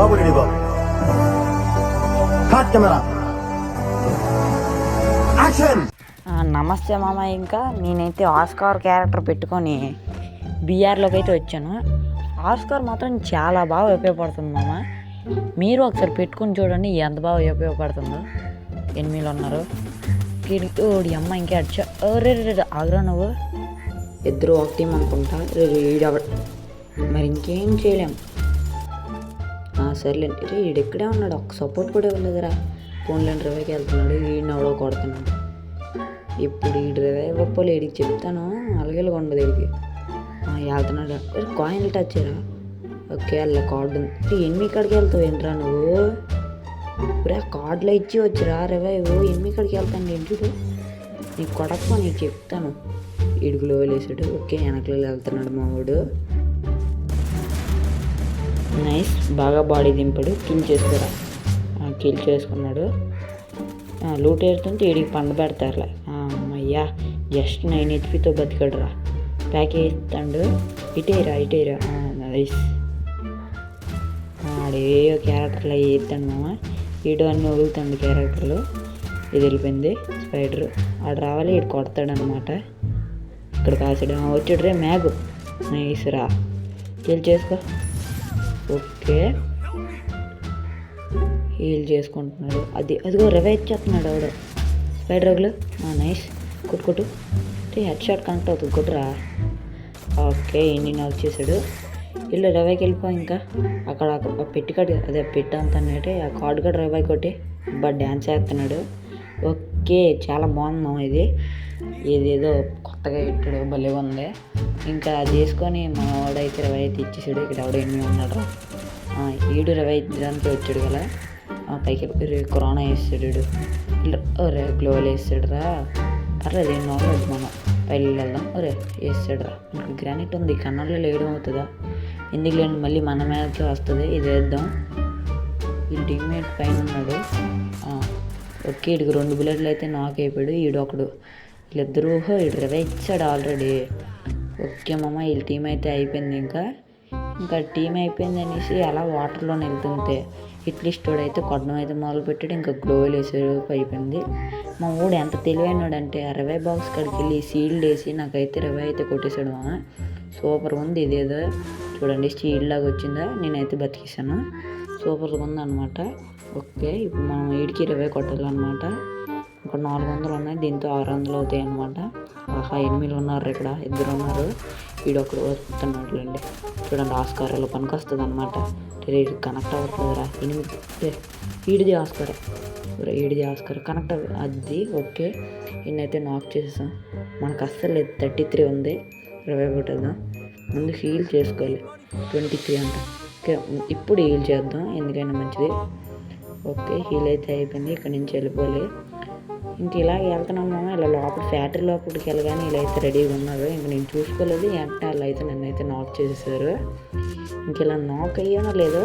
బాబు ready బాబు. Cut camera action. నమస్తే మామ. ఇంకా నేనైతే ఆస్కార్ క్యారెక్టర్ పెట్టుకొని బీఆర్లోకి అయితే వచ్చాను. ఆస్కార్ మాత్రం చాలా బాగా ఉపయోగపడుతుంది మామ. మీరు ఒకసారి పెట్టుకుని చూడండి ఎంత బాగా ఉపయోగపడుతుందో. ఎనిమిదిలో ఉన్నారు ఓడి అమ్మ ఇంకా అడిచా. రే ఆగ్రా నువ్వు ఇద్దరు ఒక టీం అనుకుంటా. మరి ఇంకేం చేయలేం. సర్లేండి. వీడు ఇక్కడే ఉన్నాడు, ఒక్క సపోర్ట్ కూడా ఇవ్వలేదురా. ఫోన్లేని రివైకి వెళ్తున్నాడు, వీడిని ఎవడో కొడుతున్నాడు. ఇప్పుడు ఈ రివై గొప్పలు వీడికి చెప్తాను, అలాగేలాగా ఉండదు వీడికి. వెళ్తున్నాడు. కాయిన్లు టచ్ చేయరా. ఓకే అలా కార్డు ఉంది. ఎనిమిది కాడికి వెళ్తావు ఏంట్రా నువ్వు? ఇప్పుడు ఆ కార్డులో ఇచ్చి వచ్చిరా రివై. ఎనిమిది కాడికి వెళ్తాను ఏంటి నీకు కొడక, నీకు చెప్తాను. ఇడుగులో వేసాడు. ఓకే వెనకలో వెళ్తున్నాడు మా వాడు. నైస్, బాగా బాడీ దింపాడు. కిల్ చేసుకోరా. కిల్ చేసుకున్నాడు. లూట్ వేస్తుంటే వీడికి పండ పెడతారులే. అమ్మయ్యా, జస్ట్ 9 HP బతికాడు రా. ప్యాక్ వేస్తాడు. ఇటేరా. నైస్. ఆడే క్యారెక్టర్లు అవి వేస్తాడు మామ. వీడు అన్నీ వదులుతాడు క్యారెక్టర్లు. ఇది వెళ్ళిపోయింది స్పైడర్. ఆడు రావాలి, వీడు కొడతాడు అనమాట. ఇక్కడ కాసాడు. వచ్చాడు రే మ్యాగ్. నైస్ రా, కిల్ చేసుకో. ఓకే హీల్ చేసుకుంటున్నాడు. అదిగో రివై ఇచ్చేస్తున్నాడు ఆవిడ స్పైడర్ రగులు. నైస్, కొట్టు. హెడ్ షాట్ కనెక్ట్ అవుతుంది, కొట్టురా. ఓకే ఎన్ని నాకు చేశాడు. వీళ్ళు రివైకి వెళ్ళిపో. ఇంకా అక్కడ పెట్టి కట్టి అదే పెట్టి అంతనే ఆ కార్డు కూడా రివై కొట్టి డ్యాన్స్ చేస్తున్నాడు. ఓకే చాలా బాగుందాం ఇది. ఏదేదో కొత్తగా పెట్టాడు, భలేగా ఉంది. ఇంకా అది చేసుకొని మా వాడైతే రివై అయితే ఇచ్చేసాడు. ఇక్కడ ఎవడో ఎన్ని ఉన్నాడు. ఈడు రివై ఇచ్చడానికి వచ్చాడు కదా. పైకి కరోనా వేసాడు. గ్లోవల్ వేసాడు రా. అరే అది నార్మల్ మనం పైకి వెళ్దాం. అరే వేసాడు రా. ఇంకా గ్రానైట్ ఉంది, కన్నాల్లో వేయడం అవుతుందా? ఎందుకు లేని మళ్ళీ మన మీదకి వస్తుంది. ఇది వేద్దాం. ఈ టీమ్మేట్ పైన ఉన్నాడు. ఓకే వీడికి 2 బుల్లెట్లు అయితే నాక్ అయిపోయాడు. ఈడొకడు. వీళ్ళిద్దరూ వీడు రివై ఇచ్చాడు ఆల్రెడీ. ఓకే మామ, వీళ్ళ టీం అయితే అయిపోయింది. ఇంకా టీం అయిపోయింది అనేసి అలా వాటర్లో వెళ్తుంటే అట్లీస్ట్ వాడైతే కొట్టడం అయితే మొదలు పెట్టాడు. ఇంకా గ్లోవల్ వేసాడు, అయిపోయింది. మా ఊడు ఎంత తెలివైనాడంటే ఆ రివై బాక్స్ కాడికి వెళ్ళి సీల్డ్ వేసి నాకైతే రివై అయితే కొట్టేశాడు మామ. సూపర్ ఉంది. ఇదేదో చూడండి షీల్డ్ లాగా వచ్చిందా, నేనైతే బతికేసాను. సూపర్గా ఉంది అనమాట. ఓకే ఇప్పుడు మనం వీడికి రివై కొట్టాలన్నమాట. ఇంకా 400 ఉన్నాయి, దీంతో 600 అవుతాయి అనమాట. 8 ఉన్నారు ఇక్కడ, 2 ఉన్నారు. వీడొకడు వస్తున్నాడులేండి. చూడండి ఆస్కార్ ఇలా పనికి వస్తుంది అనమాట. కనెక్ట్ అవ్వట్లేదురా. 8 వీడిది ఆస్కార్ కనెక్ట్ అది. ఓకే ఈయనైతే నాక్ చేసేసాం. మనకు అస్సలు లేదు. 33 ఉంది. రివై కొట్టేద్దాం. ముందు హీల్ చేసుకోవాలి. 23 అంట. ఓకే ఇప్పుడు హీల్ చేద్దాం, ఎందుకైనా మంచిది. ఓకే హీల్ అయితే అయిపోయింది. ఇక్కడ నుంచి వెళ్ళిపోవాలి. ఇంక ఇలా వెళ్తున్నాము. ఇలా లోపల ఫ్యాక్టరీ లోపలికి వెళ్ళగానే ఇలా అయితే రెడీగా ఉన్నారు. ఇంక నేను చూసుకోలేదు. వెంటనే వాళ్ళు అయితే నన్ను అయితే నాక్ చేసేసారు. ఇంక ఇలా నాక్ అయ్యానో లేదో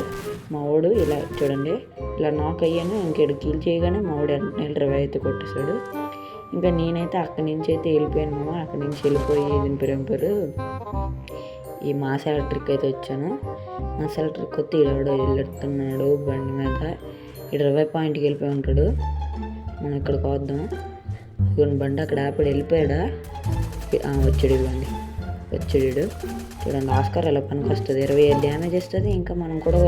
మా వాడు ఇలా చూడండి ఇలా నాక్ అయ్యాను. ఇంకేడు కీల్ చేయగానే మా వాడు వెంటనే రివై అయితే కొట్టేశాడు. ఇంకా నేనైతే అక్కడి నుంచి అయితే వెళ్ళిపోయాను మామ. అక్కడి నుంచి వెళ్ళిపోయి దింపారు ఈ మాస్ ఎలక్ట్రిక్ అయితే వచ్చాను. మాస్ ఎలక్ట్రిక్ వస్తే ఈడెవడో వెళ్ళెడుతున్నాడు బండి మీద. ఇక్కడ రివై పాయింట్కి వెళ్ళిపోయి ఉంటాడు. మనం ఇక్కడికి వద్దాం. ఇవ్వండి బండి అక్కడ ఆపడి వెళ్ళిపోయాడా. వచ్చాడు ఇవ్వండి, వచ్చాడు. చూడండి ఆస్కార్ ఎలా పనికి వస్తుంది. 25 డ్యామేజ్ ఇస్తుంది. ఇంకా మనం కూడా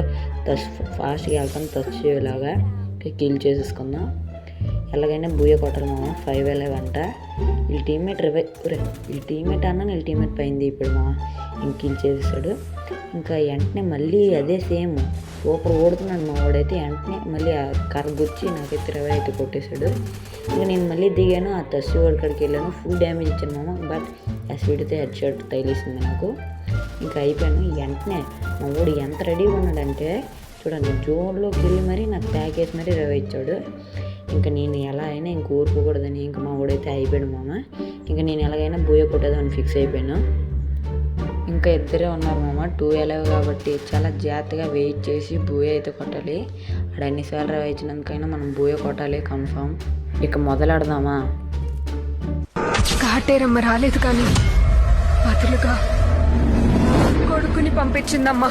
ఫాస్ట్గా వెళ్తాం టచ్ చేయలాగా. కిల్ చేసేసుకుందాం. ఎలాగైనా బూయ కొట్టాలి మామ. 5 వెళ్ళేవంట. వీళ్ళ టీమ్మేట్ వీళ్ళ టీమ్మేట్ వీళ్ళ టీమ్మేట్ పైంది ఇప్పుడు మా. ఇంక కిల్ చేసేసాడు. ఇంకా వెంటనే మళ్ళీ అదే సేమ్ సూపర్ ఓడుతున్నాడు మా వాడైతే. వెంటనే మళ్ళీ ఆ కర్రగొచ్చి నాకైతే రివై అయితే కొట్టేశాడు. ఇంకా నేను మళ్ళీ దిగాను. ఆ తస్సి వాడి కాడికి వెళ్ళాను. ఫుల్ డ్యామేజ్ ఇచ్చాను మామ. బట్ ఆ స్పీడ్తో హెడ్ షాట్ తగిలేసింది నాకు. ఇంకా అయిపోయాను. వెంటనే మా వాడు ఎంత రెడీగా ఉన్నాడంటే చూడండి జోన్లోకి వెళ్ళి మరీ నాకు ప్యాక్ వేసి మరీ రివై ఇచ్చాడు. ఇంకా నేను ఎలా అయినా ఇంక ఊరుకోకూడదని ఇంకా మా వాడైతే అయిపోయాడు మామ. ఇంకా నేను ఎలాగైనా బూయ కొట్టేదని ఫిక్స్ అయిపోయాను. ఇంకా ఇద్దరే ఉన్నారు మామ. 2 వెళ్ళవు కాబట్టి చాలా జాగ్రత్తగా వెయిట్ చేసి బూయ అయితే కొట్టాలి. అక్కడ ఎన్నిసార్లు రివై ఇచ్చినందుకైనా మనం బూయ కొట్టాలి కన్ఫామ్. ఇక మొదలెడదామా. కాటేరమ్మ రాలేదు కానీ బదులుగా కొడుకుని పంపించిందమ్మా.